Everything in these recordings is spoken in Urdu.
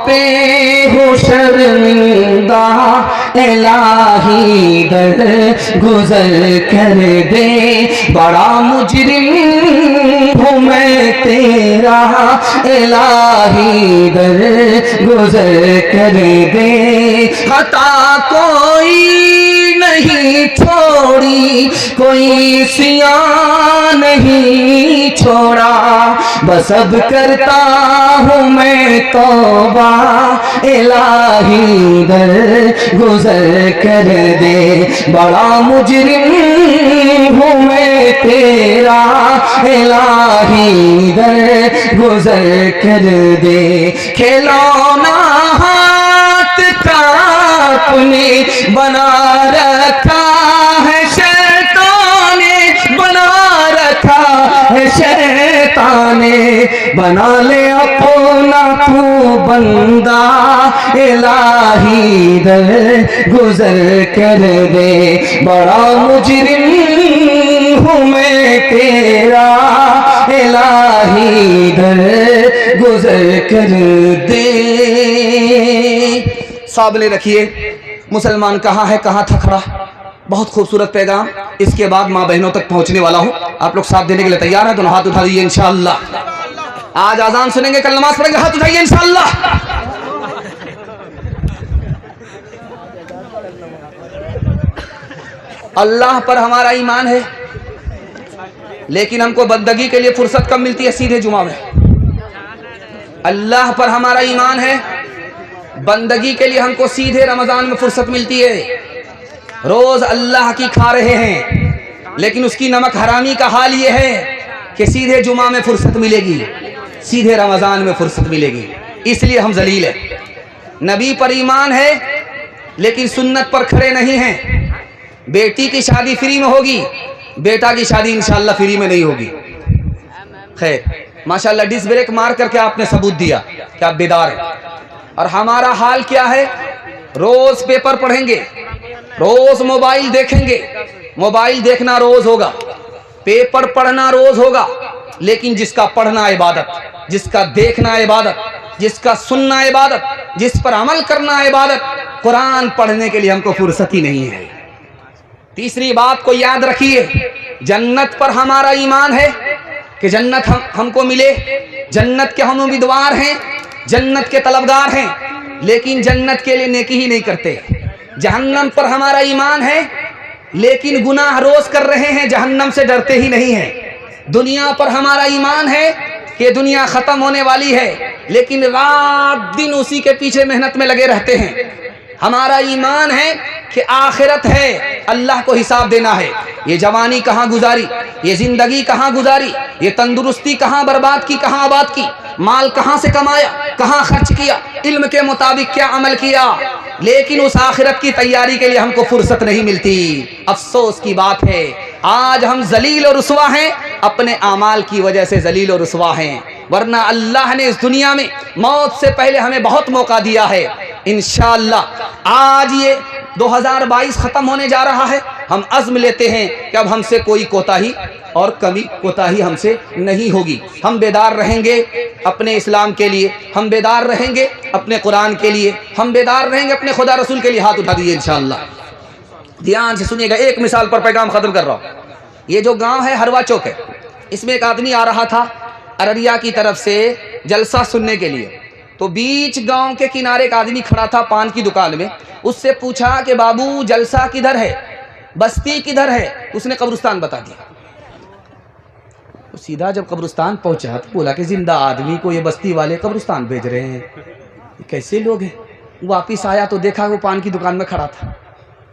پہ ہوں شرمندہ الہی در گزر کر دے، بڑا مجرم ہوں میں تیرا الہی در گزر کر دے، خطا کوئی نہیں چھوڑی، کوئی سیاہ نہیں چھوڑا، بس اب کرتا ہوں میں توبہ الہی در گزر کر دے، بڑا مجرم ہوں میں تیرا الہی در گزر کر دے، کھلونا ہاتھ کا اپنے بنا رکھا ہے شیطان نے، بنا رکھا ہے شیطان نے، بنا لے اپنا تو بندہ الہی در گزر کر دے، بڑا مجرم ہوں میں تیرا الہی در گزر کر دے۔ سامنے رکھیے مسلمان کہاں ہے، کہاں تھا کھڑا، بہت خوبصورت پیغام اس کے بعد ماں بہنوں تک پہنچنے والا ہوں۔ آپ لوگ ساتھ دینے کے لیے تیار ہیں؟ دونوں ہاتھ اٹھا دیجیے انشاءاللہ۔ آج اذان سنیں گے، کل نماز پڑھیں گے، ہاتھ اٹھائیے انشاءاللہ۔ اللہ پر ہمارا ایمان ہے، لیکن ہم کو بندگی کے لیے فرصت کم ملتی ہے سیدھے جمعہ میں۔ اللہ پر ہمارا ایمان ہے، بندگی کے لیے ہم کو سیدھے رمضان میں فرصت ملتی ہے۔ روز اللہ کی کھا رہے ہیں، لیکن اس کی نمک حرامی کا حال یہ ہے کہ سیدھے جمعہ میں فرصت ملے گی، سیدھے رمضان میں فرصت ملے گی، اس لیے ہم ذلیل ہیں۔ نبی پر ایمان ہے لیکن سنت پر کھڑے نہیں ہیں۔ بیٹی کی شادی فری میں ہوگی، بیٹا کی شادی انشاءاللہ فری میں نہیں ہوگی۔ خیر ماشاءاللہ ڈس بریک مار کر کے آپ نے ثبوت دیا کہ آپ بیدار ہیں۔ اور ہمارا حال کیا ہے؟ روز پیپر پڑھیں گے، روز موبائل دیکھیں گے، موبائل دیکھنا روز ہوگا، پیپر پڑھنا روز ہوگا، لیکن جس کا پڑھنا عبادت، جس کا دیکھنا عبادت، جس کا سننا عبادت، جس پر عمل کرنا عبادت، قرآن پڑھنے کے لیے ہم کو فرصت ہی نہیں ہے۔ تیسری بات کو یاد رکھیے، جنت پر ہمارا ایمان ہے کہ جنت ہم کو ملے، جنت کے ہم امیدوار ہیں، جنت کے طلبگار ہیں، لیکن جنت کے لیے نیکی ہی نہیں کرتے۔ جہنم پر ہمارا ایمان ہے لیکن گناہ روز کر رہے ہیں، جہنم سے ڈرتے ہی نہیں ہیں۔ دنیا پر ہمارا ایمان ہے کہ دنیا ختم ہونے والی ہے، لیکن رات دن اسی کے پیچھے محنت میں لگے رہتے ہیں۔ ہمارا ایمان ہے کہ آخرت ہے، اللہ کو حساب دینا ہے۔ یہ جوانی کہاں گزاری، یہ زندگی کہاں گزاری، یہ تندرستی کہاں برباد کی، کہاں آباد کی، مال کہاں سے کمایا، کہاں خرچ کیا، علم کے مطابق کیا عمل کیا، لیکن اس آخرت کی تیاری کے لیے ہم کو فرصت نہیں ملتی۔ افسوس کی بات ہے آج ہم ذلیل و رسوا ہیں، اپنے اعمال کی وجہ سے ذلیل و رسوا ہیں، ورنہ اللہ نے اس دنیا میں موت سے پہلے ہمیں بہت موقع دیا ہے۔ انشاءاللہ آج یہ 2022 ختم ہونے جا رہا ہے، ہم عزم لیتے ہیں کہ اب ہم سے کوئی کوتاہی اور کمی کوتاہی ہم سے نہیں ہوگی۔ ہم بیدار رہیں گے اپنے اسلام کے لیے، ہم بیدار رہیں گے اپنے قرآن کے لیے، ہم بیدار رہیں گے اپنے خدا رسول کے لیے۔ ہاتھ اٹھا دیجیے انشاءاللہ۔ دھیان سے سنیے گا، ایک مثال پر پیغام ختم کر رہا ہوں۔ یہ جو گاؤں ہے ہروا چوک ہے، اس میں ایک آدمی آ رہا تھا ارریا کی طرف سے جلسہ سننے کے لیے، تو بیچ گاؤں کے کنارے ایک آدمی کھڑا تھا پان کی دکان میں۔ اس سے پوچھا کہ بابو جلسہ کدھر ہے، بستی کدھر ہے؟ اس نے قبرستان بتا دیا۔ سیدھا جب قبرستان پہنچا تو بولا کہ زندہ آدمی کو یہ بستی والے قبرستان بھیج رہے ہیں، یہ کیسے لوگ ہیں؟ واپس آیا تو دیکھا وہ پان کی دکان میں کھڑا تھا۔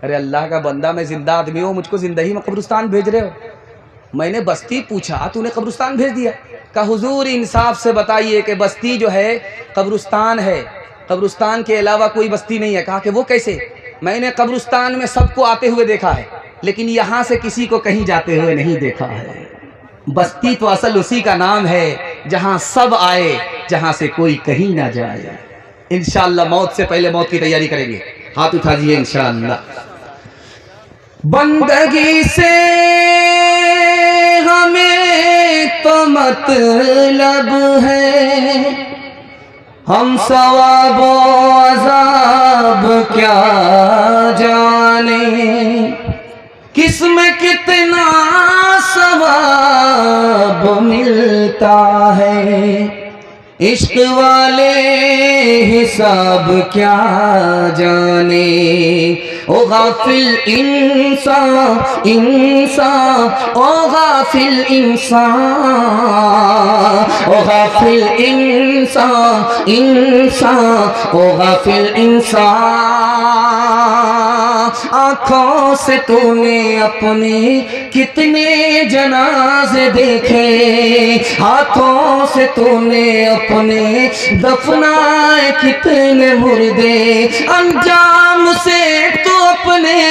ارے اللہ کا بندہ، میں زندہ آدمی ہوں، مجھ کو زندہ ہی میں قبرستان بھیج رہے ہو؟ میں نے بستی پوچھا تو نے قبرستان بھیج دیا۔ کہا حضور انصاف سے بتائیے کہ بستی جو ہے قبرستان ہے، قبرستان کے علاوہ کوئی بستی نہیں ہے۔ کہا کہ وہ کیسے؟ میں نے قبرستان میں سب کو آتے ہوئے دیکھا ہے، لیکن یہاں سے کسی کو کہیں جاتے ہوئے نہیں دیکھا ہے۔ بستی تو اصل اسی کا نام ہے جہاں سب آئے، جہاں سے کوئی کہیں نہ جائے۔ انشاءاللہ موت سے پہلے موت کی تیاری کریں گے۔ ہاتھ اٹھا دیجیے انشاءاللہ۔ بندگی سے ہمیں تو مطلب ہے، ہم ثواب و عذاب کیا جانے، کس میں کتنا ثواب ملتا ہے، عشق والے حساب کیا جانے۔ او غافل انسان انسان، او غافل انسان، او غافل انسان انسان، او غافل انسان، آنکھوں سے تو نے اپنے کتنے جنازے دیکھے، ہاتھوں سے تو نے اپنے دفنائے کتنے مردے، انجام سے تو اپنے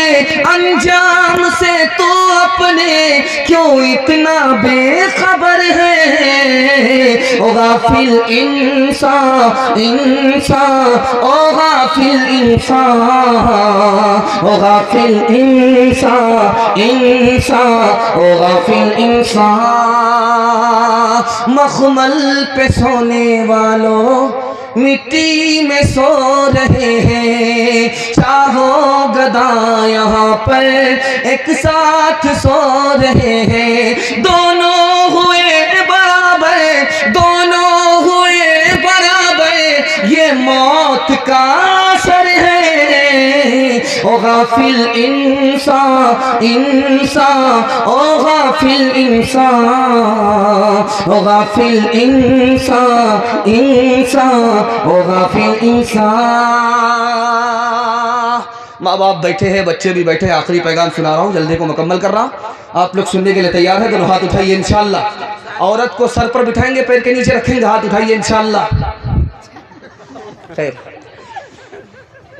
انجام سے تو اپنے کیوں اتنا بے خبر ہے۔ او غافل انسان انسان، او غافل انسان، او غافل انسان انسان، او غافل انسان۔ مخمل پہ سونے والوں مٹی میں سو رہے ہیں، چاہو گدا یہاں پر ایک ساتھ سو رہے ہیں، دونوں ہوئے برابر، دونوں ہوئے برابر، یہ موت کا اثر ہے۔ او غافل انسان انسان، او غافل انسان، او غافل انسان انسان، او غافل انسان۔ ماں باپ بیٹھے ہیں، بچے بھی بیٹھے ہیں، آخری پیغام سنا رہا ہوں، جلدی کو مکمل کر رہا ہوں۔ آپ لوگ سننے کے لیے تیار ہیں تو ہاتھ اٹھائیے انشاءاللہ۔ عورت کو سر پر بٹھائیں گے، پیر کے نیچے رکھیں گے، ہاتھ اٹھائیے انشاءاللہ۔ خیر،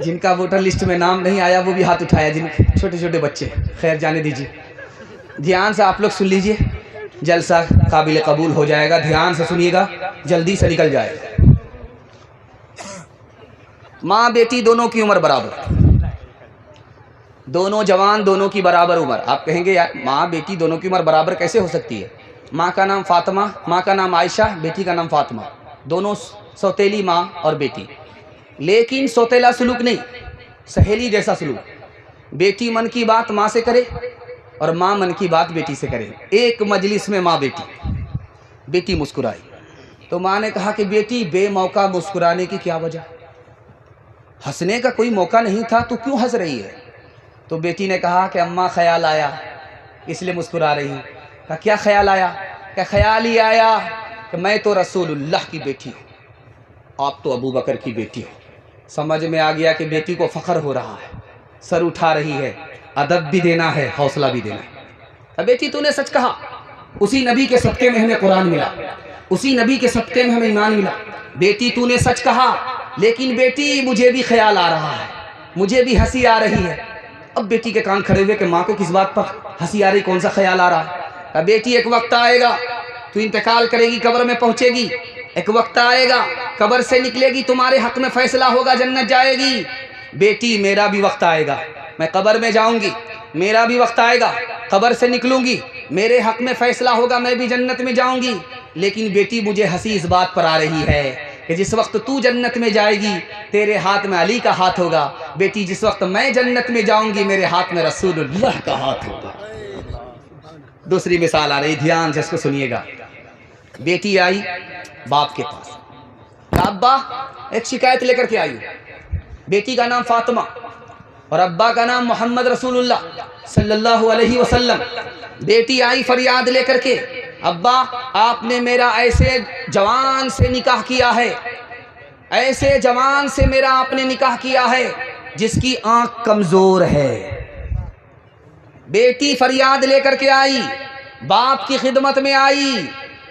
جن کا ووٹر لسٹ میں نام نہیں آیا وہ بھی ہاتھ اٹھایا، جن چھوٹے چھوٹے بچے، خیر جانے دیجیے۔ دھیان سے آپ لوگ سن لیجئے، جلسہ قابل قبول ہو جائے گا، دھیان سے سنیے گا، جلدی سے نکل جائے گا۔ ماں بیٹی دونوں کی عمر برابر، دونوں جوان، دونوں کی برابر عمر۔ آپ کہیں گے یار ماں بیٹی دونوں کی عمر برابر کیسے ہو سکتی ہے؟ ماں کا نام فاطمہ، ماں کا نام عائشہ، بیٹی کا نام فاطمہ، دونوں سوتیلی ماں اور بیٹی، لیکن سوتیلا سلوک نہیں، سہیلی جیسا سلوک۔ بیٹی من کی بات ماں سے کرے اور ماں من کی بات بیٹی سے کرے، ایک مجلس میں ماں بیٹی۔ بیٹی مسکرائی تو ماں نے کہا کہ بیٹی بے موقع مسکرانے کی کیا وجہ؟ ہنسنے کا کوئی موقع نہیں تھا، تو کیوں ہنس رہی ہے؟ تو بیٹی نے کہا کہ اماں خیال آیا اس لیے مسکرا رہی ہوں۔ کہا کیا خیال آیا؟ کہ خیال ہی آیا کہ میں تو رسول اللہ کی بیٹی ہوں، آپ تو ابو بکر کی بیٹی ہو۔ سمجھ میں آ گیا کہ بیٹی کو فخر ہو رہا ہے، سر اٹھا رہی ہے، ادب بھی دینا ہے، حوصلہ بھی دینا ہے۔ بیٹی تو نے سچ کہا، اسی نبی کے صدقے میں ہمیں قرآن ملا، اسی نبی کے صدقے میں ہمیں ایمان ملا۔ بیٹی تو نے سچ کہا، لیکن بیٹی مجھے بھی خیال آ رہا ہے، مجھے بھی ہنسی آ رہی ہے۔ اب بیٹی کے کان کھڑے ہوئے کہ ماں کو کس بات پر ہنسی آ رہی، کون سا خیال آ رہا ہے؟ بیٹی ایک وقت آئے گا تو انتقال کرے گی، قبر میں پہنچے گی، ایک وقت آئے گا قبر سے نکلے گی، تمہارے حق میں فیصلہ ہوگا، جنت جائے گی۔ بیٹی میرا بھی وقت آئے گا، میں قبر میں جاؤں گی، میرا بھی وقت آئے گا، قبر سے نکلوں گی، میرے حق میں فیصلہ ہوگا، میں بھی جنت میں جاؤں گی۔ لیکن بیٹی مجھے ہنسی اس بات پر آ رہی ہے کہ جس وقت تو جنت میں جائے گی تیرے ہاتھ میں علی کا ہاتھ ہوگا، بیٹی جس وقت میں جنت میں جاؤں گی میرے ہاتھ میں رسول اللہ کا ہاتھ ہوگا۔ دوسری مثال آ رہی، دھیان سے اس کو سنیے گا۔ بیٹی آئی باپ کے پاس، ابا ایک شکایت لے کر کے آئی۔ بیٹی کا نام فاطمہ اور ابا کا نام محمد رسول اللہ صلی اللہ علیہ وسلم۔ بیٹی آئی فریاد لے کر کے، ابا آپ نے میرا ایسے جوان سے نکاح کیا ہے، ایسے جوان سے میرا آپ نے نکاح کیا ہے جس کی آنکھ کمزور ہے۔ بیٹی فریاد لے کر کے آئی، باپ کی خدمت میں آئی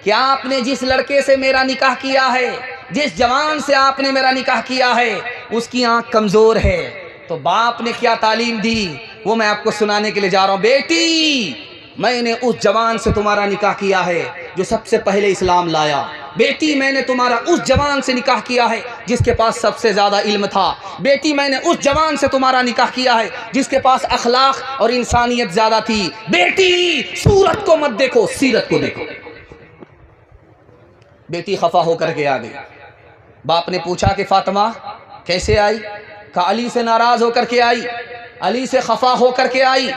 کہ آپ نے جس لڑکے سے میرا نکاح کیا ہے، جس جوان سے آپ نے میرا نکاح کیا ہے، اس کی آنکھ کمزور ہے۔ تو باپ نے کیا تعلیم دی وہ میں آپ کو سنانے کے لیے جا رہا ہوں۔ بیٹی میں نے اس جوان سے تمہارا نکاح کیا ہے جو سب سے پہلے اسلام لایا۔ بیٹی میں نے تمہارا اس جوان سے نکاح کیا ہے جس کے پاس سب سے زیادہ علم تھا۔ بیٹی میں نے اس جوان سے تمہارا نکاح کیا ہے جس کے پاس اخلاق اور انسانیت زیادہ تھی۔ بیٹی صورت کو مت دیکھو، سیرت کو دیکھو۔ بیٹی خفا ہو کر کے آ گئی، باپ نے پوچھا کہ فاطمہ کیسے آئی؟ کہا علی سے ناراض ہو کر کے آئی، علی سے خفا ہو کر کے آئی۔